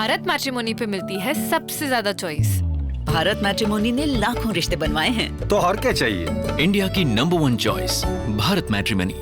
Bharat matrimony पे मिलती है सबसे ज्यादा चॉइस। भारत मैट्रिमोनी ने लाखों रिश्ते बनवाए हैं। तो और क्या चाहिए? इंडिया की number 1 choice Bharat matrimony.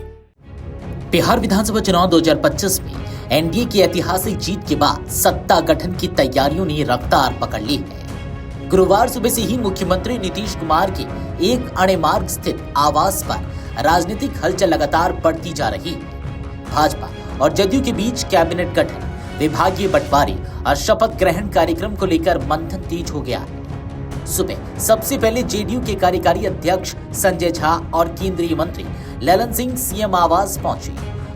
Bihar विधानसभा चुनाव 2025 में एनडीए की ऐतिहासिक जीत के बाद सत्ता गठन की तैयारियों ने रफ्तार पकड़ ली है। गुरुवार सुबह से ही मुख्यमंत्री नीतीश कुमार के एक अणे मार्ग स्थित आवास पर राजनीतिक हलचल लगातार बढ़ती जा रही है। भाजपा और जदयू के बीच कैबिनेट गठन, विभागीय बंटवारे और शपथ ग्रहण कार्यक्रम को लेकर मंथन तेज हो गया है। सुबह सबसे पहले जेडीयू के कार्यकारी अध्यक्ष संजय झा और केंद्रीय मंत्री ललन सिंह सीएम आवास पहुंचे।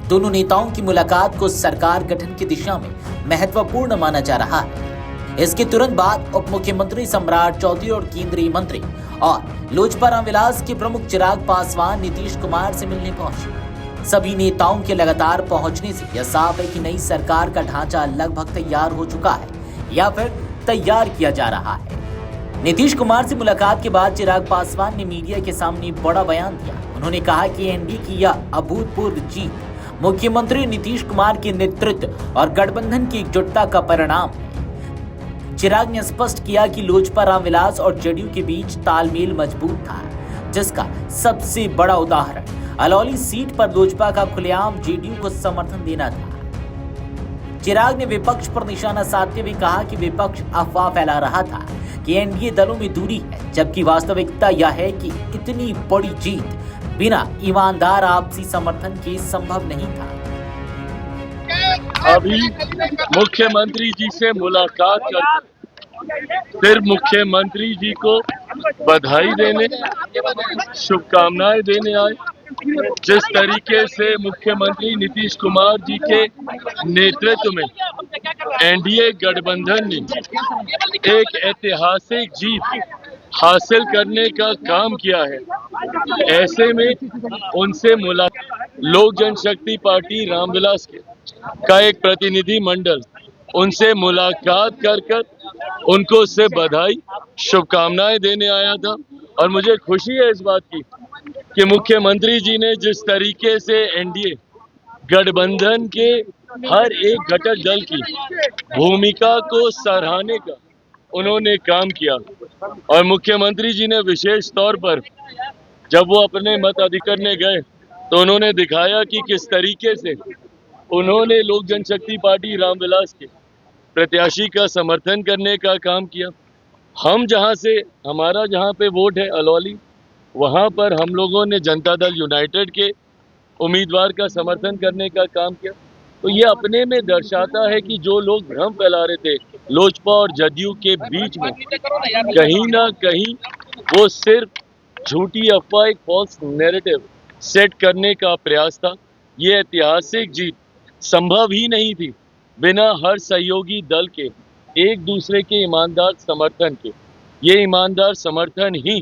दोनों नेताओं की मुलाकात को सरकार गठन की दिशा में महत्वपूर्ण माना जा रहा है। इसके तुरंत बाद उप मुख्यमंत्री सम्राट चौधरी और केंद्रीय मंत्री और लोजपा रामविलास के प्रमुख चिराग पासवान नीतीश कुमार से मिलने पहुंचे। सभी नेताओं के लगातार पहुंचने से यह साफ है कि नई सरकार का ढांचा लगभग तैयार हो चुका है या फिर तैयार किया जा रहा है। नीतीश कुमार से मुलाकात के बाद चिराग पासवान ने मीडिया के सामने बड़ा बयान दिया। उन्होंने कहा कि एनडीए की यह अभूतपूर्व जीत मुख्यमंत्री नीतीश कुमार के नेतृत्व और गठबंधन की एकजुटता का परिणाम है। चिराग ने स्पष्ट किया कि लोजपा रामविलास और जेडीयू के बीच तालमेल मजबूत था, जिसका सबसे बड़ा उदाहरण अलौली सीट पर लोजपा का खुलेआम जेडीयू को समर्थन देना था। चिराग ने विपक्ष पर निशाना साधते हुए कहा कि विपक्ष अफवाह फैला रहा था कि एनडीए दलों में दूरी है, जबकि वास्तविकता यह है कि इतनी बड़ी जीत बिना ईमानदार आपसी समर्थन के संभव नहीं था। अभी मुख्यमंत्री जी से मुलाकात कर फिर मुख्यमंत्री जी को बधाई देने, शुभकामनाएं देने आए। जिस तरीके से मुख्यमंत्री नीतीश कुमार जी के नेतृत्व में एनडीए गठबंधन ने एक ऐतिहासिक जीत हासिल करने का काम किया है, ऐसे में उनसे मुलाकात लोक जनशक्ति पार्टी रामविलास का एक प्रतिनिधि मंडल उनसे मुलाकात कर उनको से बधाई शुभकामनाएं देने आया था। और मुझे खुशी है इस बात की कि मुख्यमंत्री जी ने जिस तरीके से एनडीए गठबंधन के हर एक घटक दल की भूमिका को सराहने का उन्होंने काम किया। और मुख्यमंत्री जी ने विशेष तौर पर जब वो अपने मत अधिकारने गए तो उन्होंने दिखाया कि किस तरीके से उन्होंने लोक जनशक्ति पार्टी रामविलास के प्रत्याशी का समर्थन करने का काम किया। हम हमारा जहाँ पे वोट है अलौली, वहाँ पर हम लोगों ने जनता दल यूनाइटेड के उम्मीदवार का समर्थन करने का काम किया। तो ये अपने में दर्शाता है कि जो लोग भ्रम फैला रहे थे लोजपा और जदयू के बीच में, कहीं ना कहीं वो सिर्फ झूठी अफवाह, एक फॉल्स नैरेटिव सेट करने का प्रयास था। ये ऐतिहासिक जीत संभव ही नहीं थी बिना हर सहयोगी दल के एक दूसरे के ईमानदार समर्थन के। ये ईमानदार समर्थन ही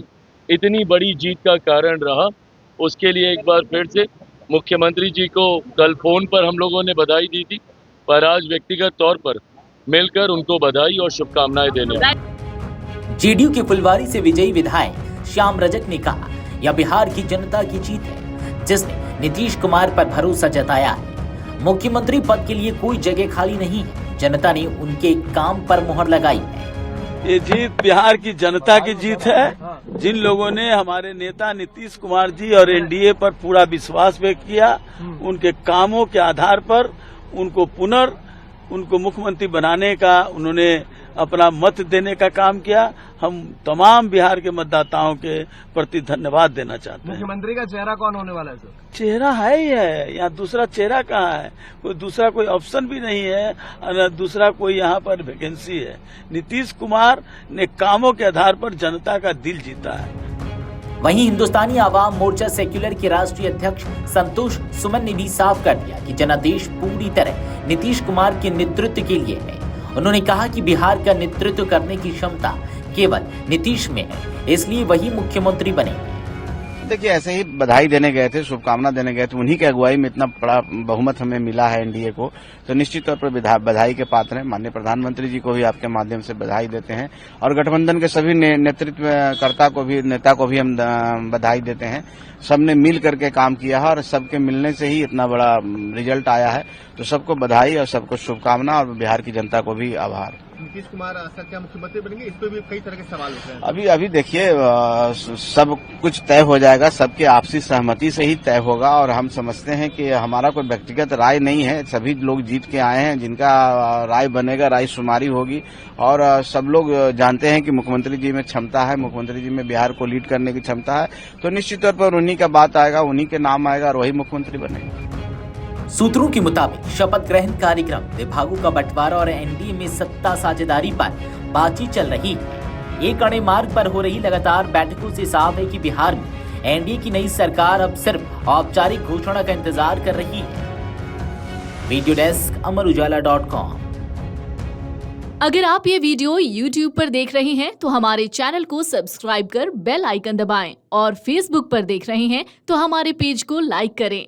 इतनी बड़ी जीत का कारण रहा। उसके लिए एक बार फिर से मुख्यमंत्री जी को कल फोन पर हम लोगों ने बधाई दी थी, पर आज व्यक्तिगत तौर पर मिलकर उनको बधाई और शुभकामनाएं देने। जेडीयू के फुलवारी से विजयी विधायक श्याम रजक ने कहा, यह बिहार की जनता की जीत है, जिसने नीतीश कुमार पर भरोसा जताया है। मुख्यमंत्री पद के लिए कोई जगह खाली नहीं है, जनता ने उनके काम पर मुहर लगाई है। ये जीत बिहार की जनता की जीत है। जिन लोगों ने हमारे नेता नीतीश कुमार जी और एनडीए पर पूरा विश्वास व्यक्त किया, उनके कामों के आधार पर उनको मुख्यमंत्री बनाने का उन्होंने अपना मत देने का काम किया। हम तमाम बिहार के मतदाताओं के प्रति धन्यवाद देना चाहते हैं। मुख्यमंत्री का चेहरा कौन होने वाला है सर? चेहरा है ही है, यहाँ दूसरा चेहरा कहाँ है? कोई ऑप्शन भी नहीं है, न दूसरा कोई यहाँ पर वैकेंसी है। नीतीश कुमार ने कामों के आधार पर जनता का दिल जीता है। वहीं हिंदुस्तानी आवाम मोर्चा सेक्युलर के राष्ट्रीय अध्यक्ष संतोष सुमन ने भी साफ कर दिया कि जनादेश पूरी तरह नीतीश कुमार के नेतृत्व के लिए है। उन्होंने कहा कि बिहार का नेतृत्व करने की क्षमता केवल नीतीश में है, इसलिए वही मुख्यमंत्री बनेंगे। देखिए, ऐसे ही बधाई देने गए थे, शुभकामना देने गए थे, उन्हीं की अगुवाई में इतना बड़ा बहुमत हमें मिला है एनडीए को, तो निश्चित तौर पर बधाई के पात्र हैं। माननीय प्रधानमंत्री जी को भी आपके माध्यम से बधाई देते हैं और गठबंधन के सभी नेतृत्वकर्ता को भी, नेता को भी हम बधाई देते हैं। सबने मिल करके काम किया है और सबके मिलने से ही इतना बड़ा रिजल्ट आया है, तो सबको बधाई और सबको शुभकामना और बिहार की जनता को भी आभार। नीतीश कुमार क्या मुख्यमंत्री बनेंगे, इस पर भी कई तरह के सवाल उठ रहे हैं। अभी देखिए सब कुछ तय हो जाएगा, सबके आपसी सहमति से ही तय होगा और हम समझते हैं कि हमारा कोई व्यक्तिगत राय नहीं है, सभी लोग जीत के आए हैं, जिनका राय बनेगा राय शुमारी होगी और सब लोग जानते हैं कि मुख्यमंत्री जी में क्षमता है, मुख्यमंत्री जी में बिहार को लीड करने की क्षमता है, तो निश्चित तौर पर उन्हीं का बात आएगा, उन्हीं के नाम आएगा और वही मुख्यमंत्री बनेंगे। सूत्रों के मुताबिक शपथ ग्रहण कार्यक्रम, विभागों का बंटवारा और एनडीए में सत्ता साझेदारी पर बातचीत चल रही है। एक अड़े मार्ग पर हो रही लगातार बैठकों से साफ है कि बिहार में एनडीए की नई सरकार अब सिर्फ औपचारिक घोषणा का इंतजार कर रही है। Video desk अमरउजाला.com। अगर आप ये वीडियो YouTube पर देख रहे हैं तो हमारे चैनल को सब्सक्राइब कर बेल आइकन दबाएं और Facebook पर देख रहे हैं तो हमारे पेज को लाइक करें।